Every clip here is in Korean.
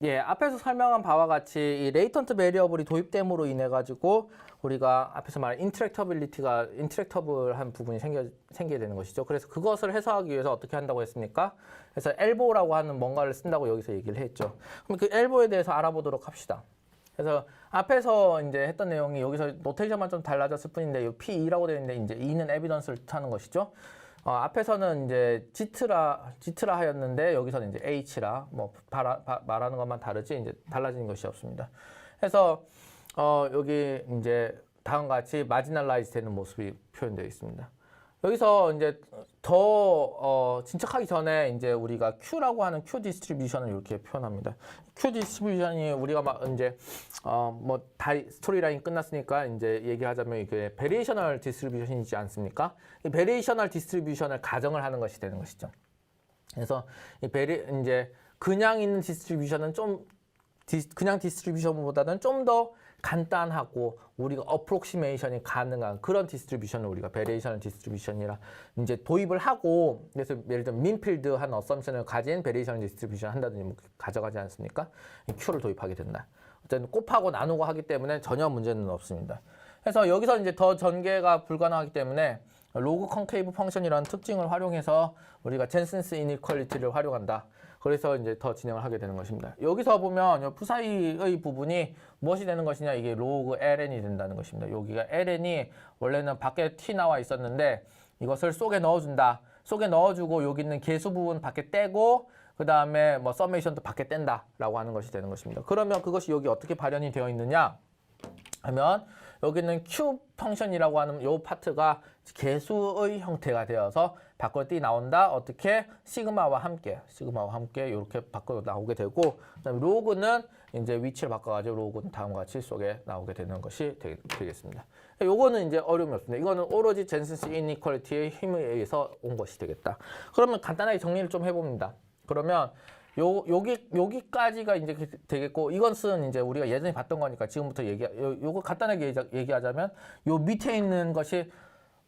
예, 앞에서 설명한 바와 같이 이 레이턴트 베리어블이 도입됨으로 인해 가지고 우리가 앞에서 말한 인터랙터블한 부분이 생기게 되는 것이죠. 그래서 그것을 해소하기 위해서 어떻게 한다고 했습니까? 그래서 엘보라고 하는 뭔가를 쓴다고 여기서 얘기를 했죠. 그럼 그 엘보에 대해서 알아보도록 합시다. 그래서 앞에서 이제 했던 내용이 여기서 노테이션만 좀 달라졌을 뿐인데 이 P2라고 되어 있는데 이제 E는 에비던스를 뜻하는 것이죠. 앞에서는 이제 지트라 하였는데 여기서는 이제 H라 뭐 말하는 것만 다르지 이제 달라지는 것이 없습니다. 그래서 여기 이제 다음과 같이 마지널라이즈 되는 모습이 표현되어 있습니다. 여기서 이제 더 진척하기 전에 이제 우리가 Q라고 하는 Q 디스트리뷰션을 이렇게 표현합니다. Q 디스트리뷰션이 우리가 막 이제 뭐 스토리라인 끝났으니까 이제 얘기하자면 이게 베리에이셔널 디스트리뷰션이지 않습니까? 이 베리에이셔널 디스트리뷰션을 가정을 하는 것이 되는 것이죠. 그래서 이제 그냥 있는 디스트리뷰션은 그냥 디스트리뷰션보다는 좀 더 간단하고 우리가 어프록시메이션이 가능한 그런 디스트리뷰션을 우리가 베리에이셔널 디스트리뷰션이라 이제 도입을 하고, 그래서 예를 들면 민필드한 어썸션을 가진 베리에이셔널 디스트리뷰션 한다든지 뭐 가져가지 않습니까? 이 Q를 도입하게 된다. 어쨌든 곱하고 나누고 하기 때문에 전혀 문제는 없습니다. 그래서 여기서 이제 더 전개가 불가능하기 때문에 로그 컨케이브 펑션이라는 특징을 활용해서 우리가 젠슨스 이니퀄리티를 활용한다. 그래서 이제 더 진행을 하게 되는 것입니다. 여기서 보면 푸사이의 부분이 무엇이 되는 것이냐, 이게 로그 ln이 된다는 것입니다. 여기가 ln이 원래는 밖에 t 나와 있었는데 이것을 속에 넣어준다. 속에 넣어주고 여기 있는 계수 부분 밖에 떼고 그 다음에 뭐 서메이션도 밖에 뗀다라고 하는 것이 되는 것입니다. 그러면 그것이 여기 어떻게 발현이 되어 있느냐 하면 여기는 Q 펑션이라고 하는 이 파트가 계수의 형태가 되어서 밖으로 띄 나온다. 어떻게? 시그마와 함께 이렇게 밖으로 나오게 되고, 그다음에 로그는 이제 위치를 바꿔가지고 로그는 다음과 같이 속에 나오게 되는 것이 되겠습니다. 요거는 이제 어려움이 없습니다. 이거는 오로지 젠슨스 이니퀄리티의 힘에 의해서 온 것이 되겠다. 그러면 간단하게 정리를 좀 해봅니다. 그러면 여기까지가 이제 되겠고, 이것은 이제 우리가 예전에 봤던 거니까 지금부터 요거 간단하게 얘기하자면 요 밑에 있는 것이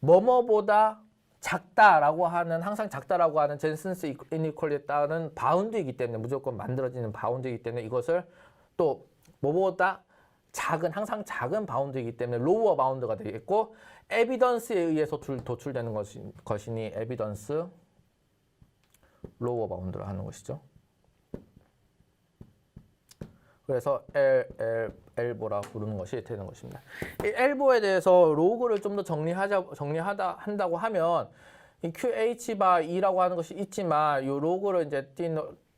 뭐뭐보다 작다라고 하는, 항상 작다라고 하는 젠슨스 이니퀄리티에 따른 바운드이기 때문에, 무조건 만들어지는 바운드이기 때문에 이것을 또 뭐보다 작은, 항상 작은 바운드이기 때문에 로우어 바운드가 되겠고, 에비던스에 의해서 도출되는 것이니 에비던스 로우어 바운드를 하는 것이죠. 그래서 엘보라 부르는 것이 되는 것입니다. 이 엘보에 대해서 로그를 좀 더 한다고 하면 이 QH/E라고 하는 것이 있지만 이 로그를 이제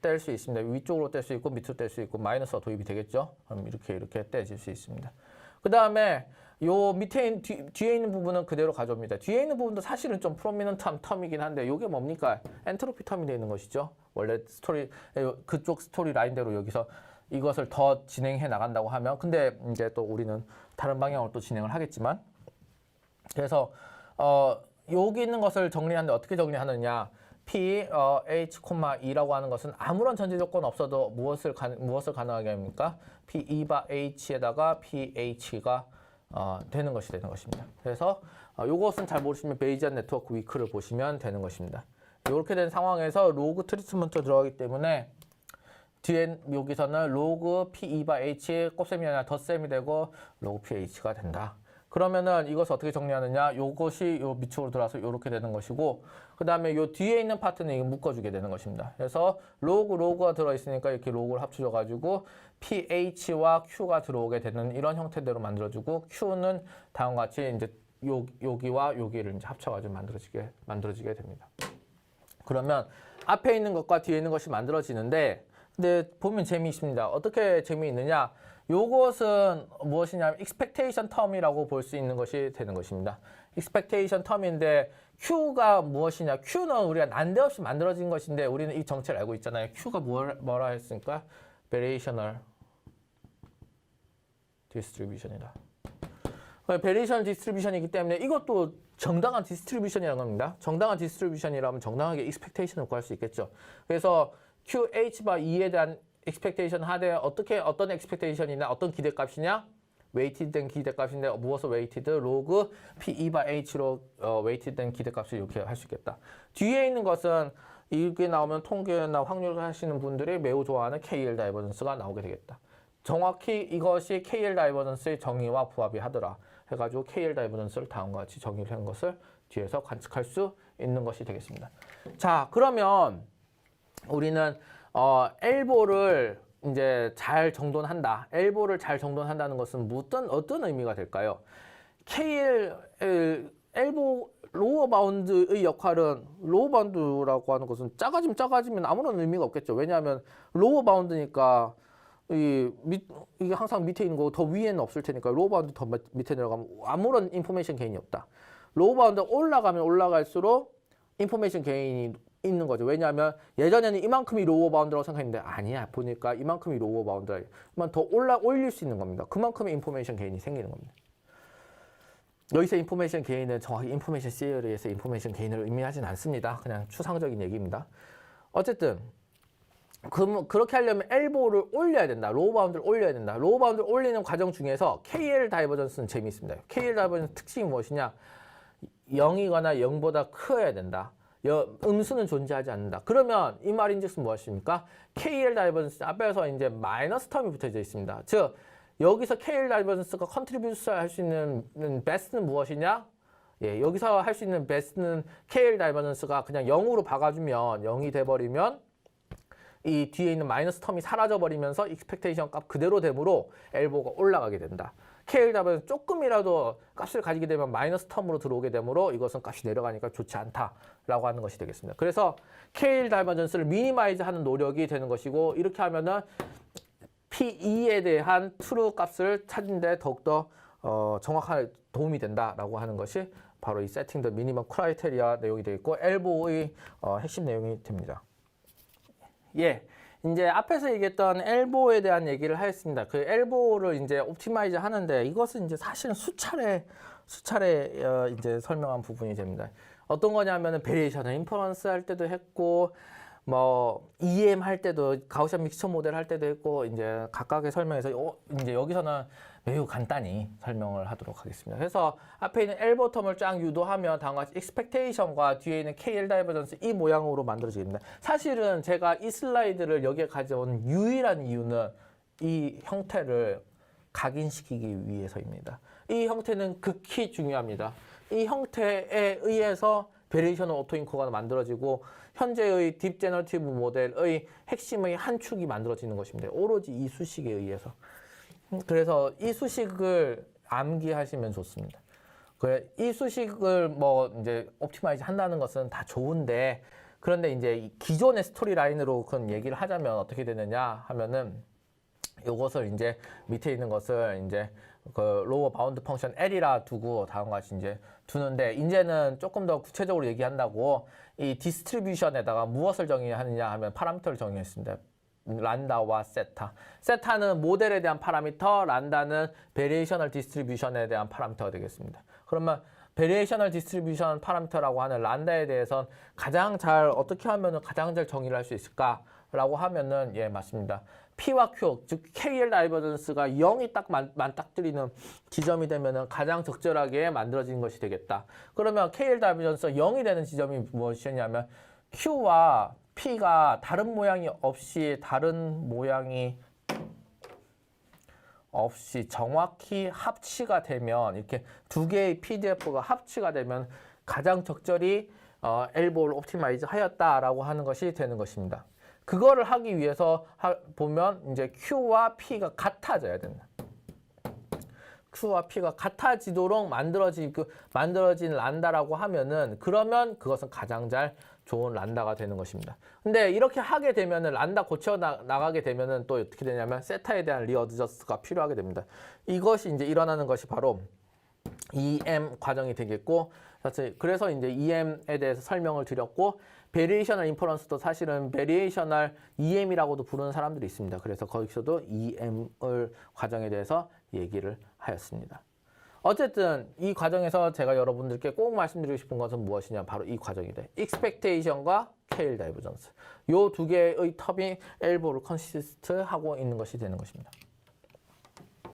뗄 수 있습니다. 위쪽으로 뗄 수 있고 밑으로 뗄 수 있고 마이너스가 도입이 되겠죠. 그럼 이렇게 떼질 수 있습니다. 그 다음에 요 밑에 뒤에 있는 부분은 그대로 가져옵니다. 뒤에 있는 부분도 사실은 좀 프로미넌트한 텀이긴 한데 이게 뭡니까? 엔트로피 텀이 되는 것이죠. 원래 그쪽 스토리 라인대로 여기서 이것을 더 진행해 나간다고 하면, 근데 이제 또 우리는 다른 방향으로 또 진행을 하겠지만, 그래서 여기 있는 것을 정리하는데 어떻게 정리하느냐? P, H, E라고 하는 것은 아무런 전제 조건 없어도 무엇을 가능하게 합니까? P, E바 H에다가 PH가 되는 것이 되는 것입니다. 그래서 이것은 잘 모르시면 베이지안 네트워크 위크를 보시면 되는 것입니다. 이렇게 된 상황에서 로그 트리트먼트 들어가기 때문에 뒤에 여기서는 로그 P2바 H 곱셈이 아니라 덧셈이 되고 로그 PH가 된다. 그러면은 이것을 어떻게 정리하느냐? 요것이 요 밑으로 들어와서 이렇게 되는 것이고, 그 다음에 요 뒤에 있는 파트는 이거 묶어주게 되는 것입니다. 그래서 로그가 들어있으니까 이렇게 로그를 합쳐줘가지고 PH와 Q가 들어오게 되는 이런 형태대로 만들어주고, Q는 다음과 같이 이제 여기와 여기를 이제 합쳐가지고 만들어지게 됩니다. 그러면 앞에 있는 것과 뒤에 있는 것이 만들어지는데, 근데 보면 재미있습니다. 어떻게 재미있느냐? 요것은 무엇이냐면 expectation term이라고 볼 수 있는 것이 되는 것입니다. expectation term인데 Q가 무엇이냐? Q는 우리가 난데없이 만들어진 것인데 우리는 이 정체를 알고 있잖아요. Q가 뭐라 했으니까 variational distribution이다. variational distribution이기 때문에 이것도 정당한 디스트리뷰션이라는 겁니다. 정당한 디스트리뷰션이라면 정당하게 expectation을 구할 수 있겠죠. 그래서 QH/E에 대한 expectation 하되 어떤 expectation이나 어떤 기대값이냐? weighted 된 기대값인데 무엇을 weighted? 로그 P2/H로 weighted 된 기대값을 이렇게 할 수 있겠다. 뒤에 있는 것은 이게 나오면 통계나 확률 하시는 분들이 매우 좋아하는 KL 다이버전스가 나오게 되겠다. 정확히 이것이 KL 다이버전스의 정의와 부합이 하더라 해가지고 KL 다이버전스를 다음과 같이 정의를 한 것을 뒤에서 관측할 수 있는 것이 되겠습니다. 자, 그러면 우리는 엘보를 이제 잘 정돈한다. 엘보를 잘 정돈한다는 것은 어떤 의미가 될까요? 엘보 로어 바운드의 역할은 로어 바운드라고 하는 것은 작아지면 아무런 의미가 없겠죠. 왜냐하면 로어 바운드니까 이게 항상 밑에 있는 거고 더 위에는 없을 테니까 로어 바운드 더 밑에 내려가면 아무런 인포메이션 게인이 없다. 로어 바운드 올라가면 올라갈수록 인포메이션 게인이 있는 거죠. 왜냐하면 예전에는 이만큼이 로어 바운드라고 생각했는데 아니야. 보니까 이만큼이 로어 바운드라. 더 올릴 수 있는 겁니다. 그만큼의 인포메이션 게인이 생기는 겁니다. 여기서 인포메이션 게인은 정확히 인포메이션 시어리에서 인포메이션 게인을 의미하진 않습니다. 그냥 추상적인 얘기입니다. 어쨌든 그렇게 하려면 엘보를 올려야 된다. 로우 바운드를 올려야 된다. 로우 바운드를 올리는 과정 중에서 KL 다이버전스는 재미있습니다. KL 다이버전스 특징이 무엇이냐? 0이거나 0보다 커야 된다. 음수는 존재하지 않는다. 그러면 이 말인즉슨 무엇입니까? KL 다이버전스 앞에서 이제 마이너스 텀이 붙어져 있습니다. 즉 여기서 KL 다이버전스가 컨트리뷰트 할 수 있는 베스트는 무엇이냐? 예, 여기서 할 수 있는 베스트는 KL 다이버전스가 그냥 0으로 박아주면 0이 돼버리면 이 뒤에 있는 마이너스 텀이 사라져버리면서 익스펙테이션 값 그대로 되므로 엘보가 올라가게 된다. KL 다이버전스 조금이라도 값을 가지게 되면 마이너스 텀으로 들어오게 되므로 이것은 값이 내려가니까 좋지 않다라고 하는 것이 되겠습니다. 그래서 KL 다이버전스를 미니마이즈 하는 노력이 되는 것이고 이렇게 하면은 P2에 대한 트루 값을 찾는 데 더욱더 정확한 도움이 된다라고 하는 것이 바로 이 세팅 더 미니멈 크라이테리아 내용이 되겠고 엘보의 핵심 내용이 됩니다. 예, 이제 앞에서 얘기했던 엘보에 대한 얘기를 하였습니다. 그 엘보를 이제 옵티마이즈 하는데 이것은 이제 사실은 수차례 이제 설명한 부분이 됩니다. 어떤 거냐면은 베리에이션을 인퍼런스 할 때도 했고 뭐 EM 할 때도 가우시안 믹스처 모델 할 때도 했고 이제 각각의 설명에서 이제 여기서는 매우 간단히 설명을 하도록 하겠습니다. 그래서 앞에 있는 엘보 텀을 쫙 유도하면 다음과 같이 익스펙테이션과 뒤에 있는 KL 다이버전스 이 모양으로 만들어집니다. 사실은 제가 이 슬라이드를 여기에 가져온 유일한 이유는 이 형태를 각인시키기 위해서입니다. 이 형태는 극히 중요합니다. 이 형태에 의해서 베리에이셔널 오토인코가 만들어지고 현재의 딥 제너티브 모델의 핵심의 한 축이 만들어지는 것입니다. 오로지 이 수식에 의해서. 그래서 이 수식을 암기하시면 좋습니다. 이 수식을 뭐 이제 옵티마이즈 한다는 것은 다 좋은데 그런데 이제 기존의 스토리 라인으로 그런 얘기를 하자면 어떻게 되느냐 하면은 요것을 이제 밑에 있는 것을 이제 그 로어 바운드 펑션 L이라 두고 다음과 같이 이제 두는데 이제는 조금 더 구체적으로 얘기한다고 이 디스트리뷰션에다가 무엇을 정의하느냐 하면 파라미터를 정의했습니다. 란다와 세타. 세타는 모델에 대한 파라미터, 란다는 베리에이셔널 디스트리뷰션에 대한 파라미터가 되겠습니다. 그러면 베리에이셔널 디스트리뷰션 파라미터라고 하는 란다에 대해서는 어떻게 하면 가장 잘 정의를 할 수 있을까라고 하면은 예, 맞습니다. P와 Q, 즉 KL 다이버전스가 0이 딱 맞닥뜨리는 지점이 되면은 가장 적절하게 만들어진 것이 되겠다. 그러면 KL 다이버전스가 0이 되는 지점이 무엇이냐면 Q와 P가 다른 모양이 없이 정확히 합치가 되면 이렇게 두 개의 PDF가 합치가 되면 가장 적절히 엘보를 옵티마이즈 하였다라고 하는 것이 되는 것입니다. 그거를 하기 위해서 보면 이제 Q와 P가 같아져야 된다. Q와 P가 같아지도록 만들어진 란다라고 하면은 그러면 그것은 가장 잘 좋은 란다가 되는 것입니다. 근데 이렇게 하게 되면은 란다 고쳐 나가게 되면은 또 어떻게 되냐면 세타에 대한 리어드저스트가 필요하게 됩니다. 이것이 이제 일어나는 것이 바로 EM 과정이 되겠고 그래서 이제 EM에 대해서 설명을 드렸고 베리에이셔널 인퍼런스도 사실은 베리에이셔널 EM이라고도 부르는 사람들이 있습니다. 그래서 거기서도 EM을 과정에 대해서 얘기를 하였습니다. 어쨌든 이 과정에서 제가 여러분들께 꼭 말씀드리고 싶은 것은 무엇이냐 바로 이 과정이다. 익스펙테이션과 KL 다이버전스 요 두 개의 텀이 엘보를 컨시스트 하고 있는 것이 되는 것입니다.